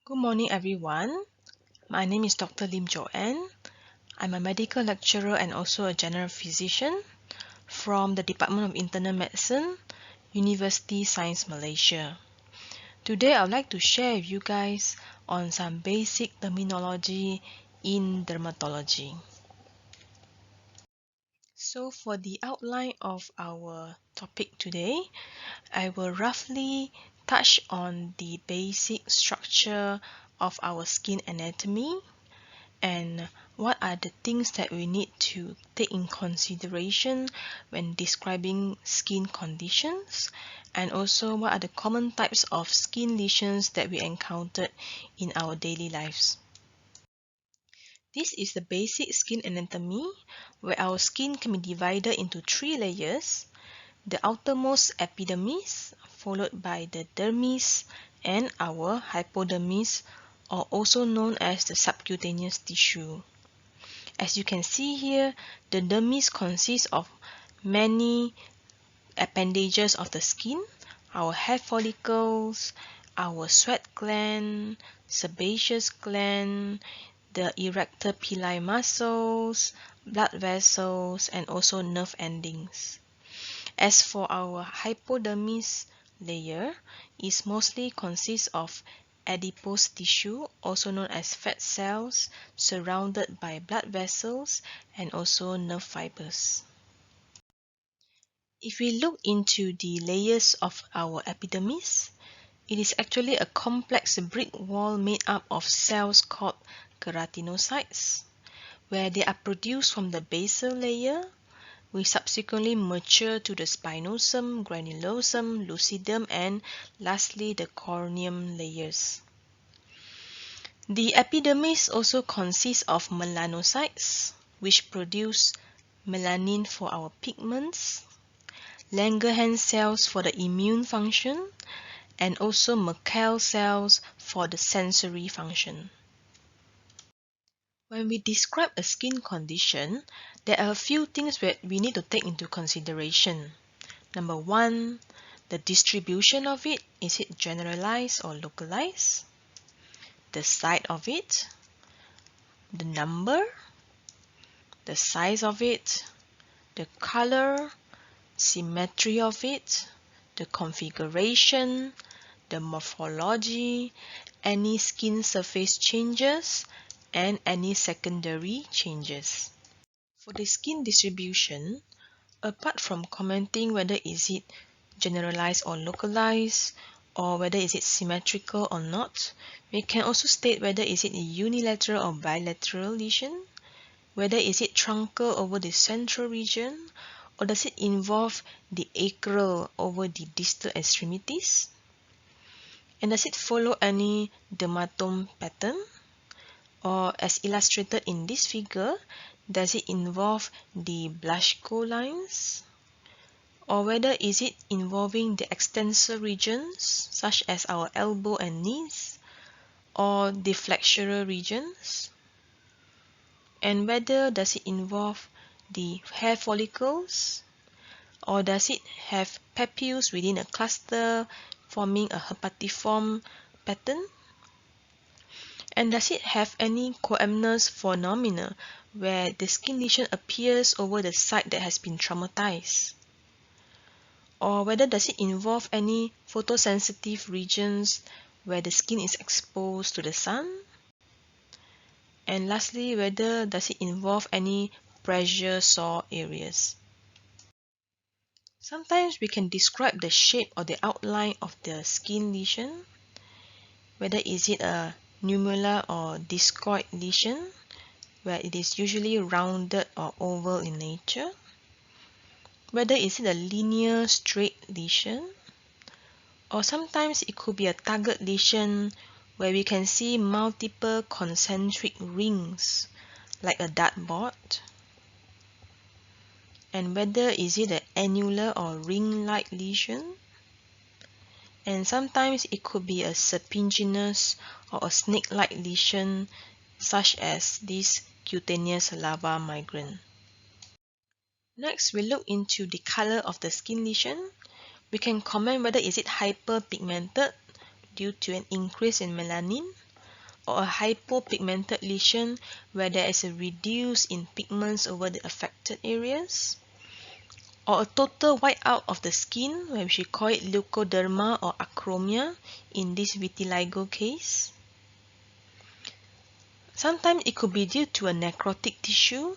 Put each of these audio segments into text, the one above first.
Good morning, everyone. My name is Dr. Lim Joanne. I'm a medical lecturer and also a general physician from the Department of Internal Medicine, University Science Malaysia. Today, I would like to share with you guys on some basic terminology in dermatology. So for the outline of our topic today, I will roughly touch on the basic structure of our skin anatomy and what are the things that we need to take in consideration when describing skin conditions, and also what are the common types of skin lesions that we encountered in our daily lives. This is the basic skin anatomy, where our skin can be divided into three layers: the outermost epidermis, followed by the dermis, and our hypodermis, or also known as the subcutaneous tissue. As you can see here, the dermis consists of many appendages of the skin: our hair follicles, our sweat gland, sebaceous gland, the erector pili muscles, blood vessels, and also nerve endings. As for our hypodermis layer, it mostly consists of adipose tissue, also known as fat cells, surrounded by blood vessels and also nerve fibers. If we look into the layers of our epidermis, it is actually a complex brick wall made up of cells called keratinocytes, where they are produced from the basal layer, which subsequently mature to the spinosum, granulosum, lucidum, and lastly the corneum layers. The epidermis also consists of melanocytes, which produce melanin for our pigments, Langerhans cells for the immune function, and also Merkel cells for the sensory function. When we describe a skin condition, there are a few things that we need to take into consideration. Number one, the distribution of it. Is it generalized or localized? The site of it, the number, the size of it, the color, symmetry of it, the configuration, the morphology, any skin surface changes, and any secondary changes. For the skin distribution, apart from commenting whether is it generalized or localized, or whether is it symmetrical or not, we can also state whether is it a unilateral or bilateral lesion, whether is it truncal over the central region, or does it involve the acral over the distal extremities, and does it follow any dermatome pattern, or as illustrated in this figure, does it involve the Blaschko lines, or whether is it involving the extensor regions such as our elbow and knees, or the flexural regions, and whether does it involve the hair follicles, or does it have papules within a cluster forming a herpetiform pattern, and does it have any coamnous phenomena where the skin lesion appears over the site that has been traumatized, or whether does it involve any photosensitive regions where the skin is exposed to the sun, and lastly, whether does it involve any pressure sore areas. Sometimes we can describe the shape or the outline of the skin lesion, whether is it a nummular or discoid lesion, where it is usually rounded or oval in nature, whether is it a linear straight lesion, or sometimes it could be a target lesion where we can see multiple concentric rings like a dartboard, and whether is it an annular or ring-like lesion, and sometimes it could be a serpiginous or a snake-like lesion such as this cutaneous larva migrant. Next, we look into the color of the skin lesion. We can comment whether is it hyperpigmented due to an increase in melanin, or a hypopigmented lesion where there is a reduce in pigments over the affected areas, or a total whiteout of the skin where we call it leukoderma or acromia in this vitiligo case. Sometimes it could be due to a necrotic tissue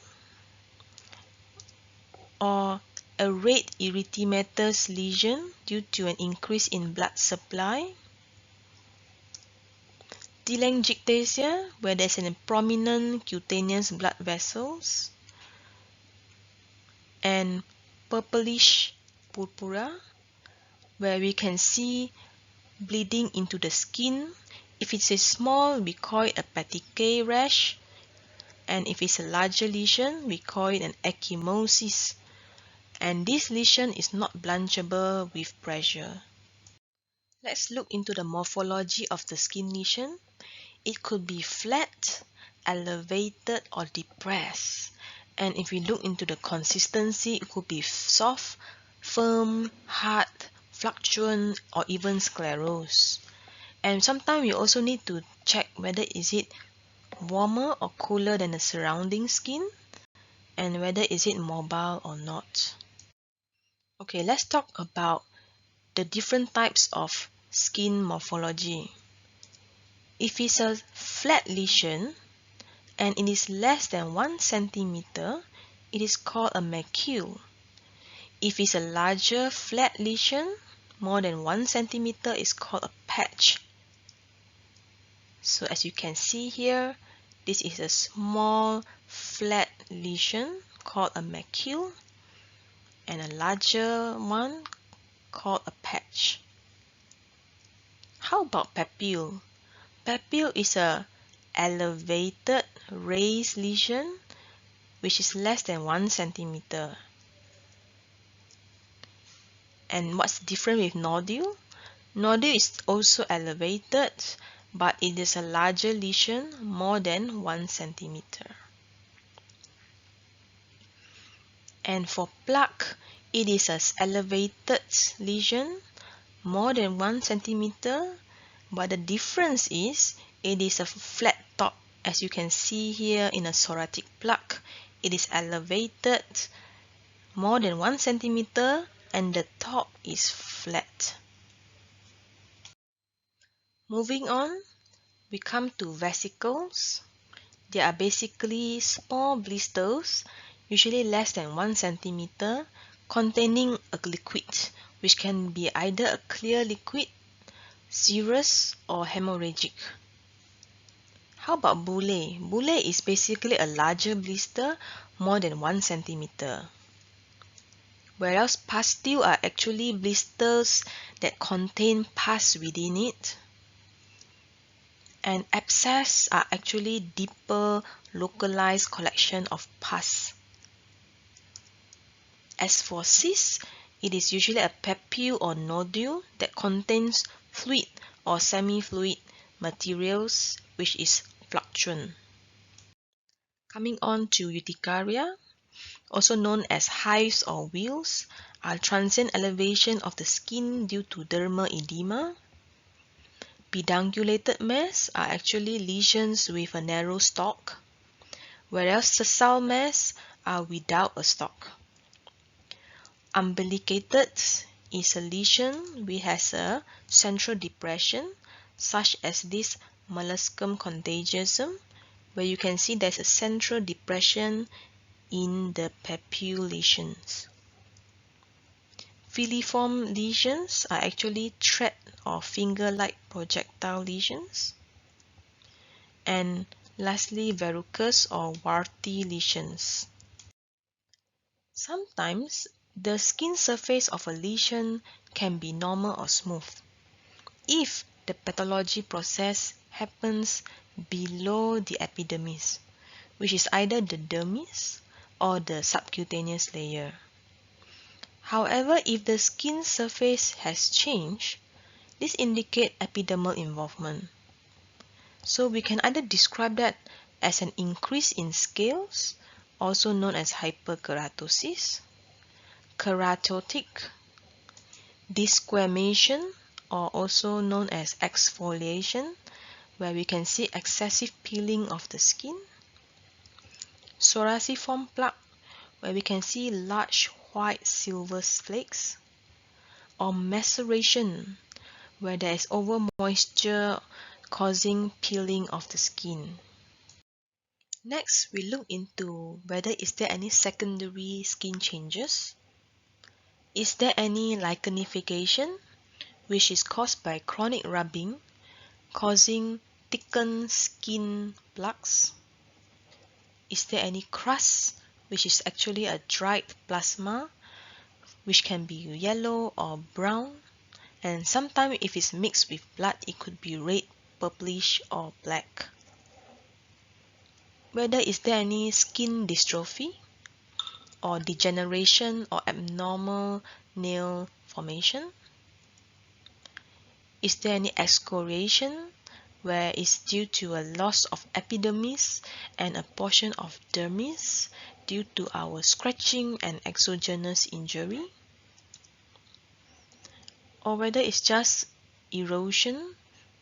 or a red erythematous lesion due to an increase in blood supply. Telangiectasia, where there's a prominent cutaneous blood vessels. And purplish purpura, where we can see bleeding into the skin. If it's a small, we call it a petechiae rash. And if it's a larger lesion, we call it an ecchymosis. And this lesion is not blanchable with pressure. Let's look into the morphology of the skin lesion. It could be flat, elevated, or depressed. And if we look into the consistency, it could be soft, firm, hard, fluctuant, or even sclerose. And sometimes we also need to check whether is it warmer or cooler than the surrounding skin, and whether is it mobile or not. Okay, let's talk about the different types of skin morphology. If it's a flat lesion and it is less than 1 centimeter, it is called a macule. If it's a larger flat lesion, more than 1 centimeter, is called a patch. So as you can see here, this is a small flat lesion called a macule, and a larger one called a patch. How about papille? Papille is a elevated raised lesion which is less than 1 centimeter. And what's different with nodule? Nodule is also elevated, but it is a larger lesion, more than 1 centimeter. And for plaque, it is an elevated lesion, more than 1 centimeter, but the difference is it is a flat top. As you can see here in a psoriatic plaque, it is elevated more than 1 centimeter and the top is flat. Moving on, we come to vesicles. They are basically small blisters, usually less than 1 centimeter, containing a liquid, which can be either a clear liquid, serous, or hemorrhagic. How about bullae? Bullae is basically a larger blister, more than 1 centimeter. Whereas pustules are actually blisters that contain pus within it. And abscess are actually deeper, localized collection of pus. As for cysts, it is usually a papule or nodule that contains fluid or semi-fluid materials, which is fluctuant. Coming on to urticaria, also known as hives or wheals, are transient elevation of the skin due to dermal edema. Pedunculated mass are actually lesions with a narrow stalk, whereas sessile mass are without a stalk. Umbilicated is a lesion which has a central depression, such as this molluscum contagiosum, where you can see there's a central depression in the papule lesions. Filiform lesions are actually thread or finger-like projectile lesions. And lastly, verrucous or warty lesions. Sometimes the skin surface of a lesion can be normal or smooth if the pathology process happens below the epidermis, which is either the dermis or the subcutaneous layer. However, if the skin surface has changed, this indicates epidermal involvement. So we can either describe that as an increase in scales, also known as hyperkeratosis, keratotic, desquamation, or also known as exfoliation, where we can see excessive peeling of the skin. Psoriasiform plaque, where we can see large white silver flakes. Or maceration, where there is over moisture causing peeling of the skin. Next, we look into whether is there any secondary skin changes. Is there any lichenification, which is caused by chronic rubbing, causing thickened skin plaques? Is there any crust, which is actually a dried plasma, which can be yellow or brown? And sometimes if it's mixed with blood, it could be red, purplish or black. Whether is there any skin dystrophy or degeneration or abnormal nail formation? Is there any excoriation where it's due to a loss of epidermis and a portion of dermis due to our scratching and exogenous injury? Or whether it's just erosion,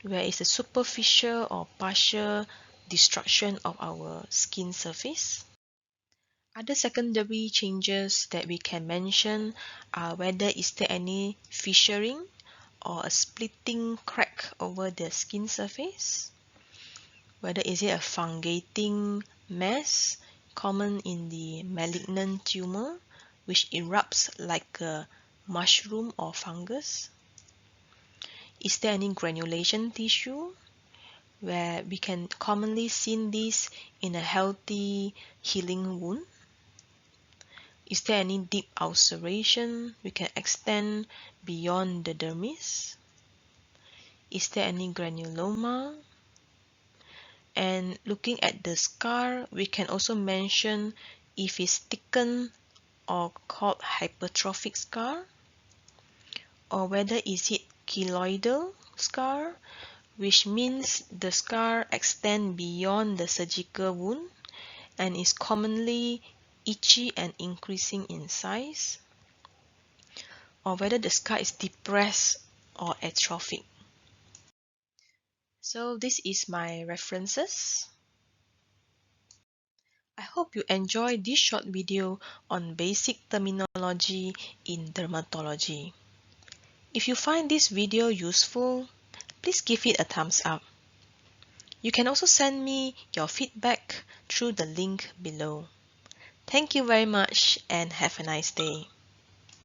where it's a superficial or partial destruction of our skin surface. Other secondary changes that we can mention are whether is there any fissuring or a splitting crack over the skin surface, whether is it a fungating mass common in the malignant tumor which erupts like a mushroom or fungus. Is there any granulation tissue, where we can commonly see this in a healthy healing wound? Is there any deep ulceration we can extend beyond the dermis? Is there any granuloma? And looking at the scar, we can also mention if it's thickened or called hypertrophic scar, or whether is it keloidal scar, which means the scar extends beyond the surgical wound and is commonly itchy and increasing in size, or whether the scar is depressed or atrophic. So this is my references. I hope you enjoyed this short video on basic terminology in dermatology. If you find this video useful, please give it a thumbs up. You can also send me your feedback through the link below. Thank you very much and have a nice day.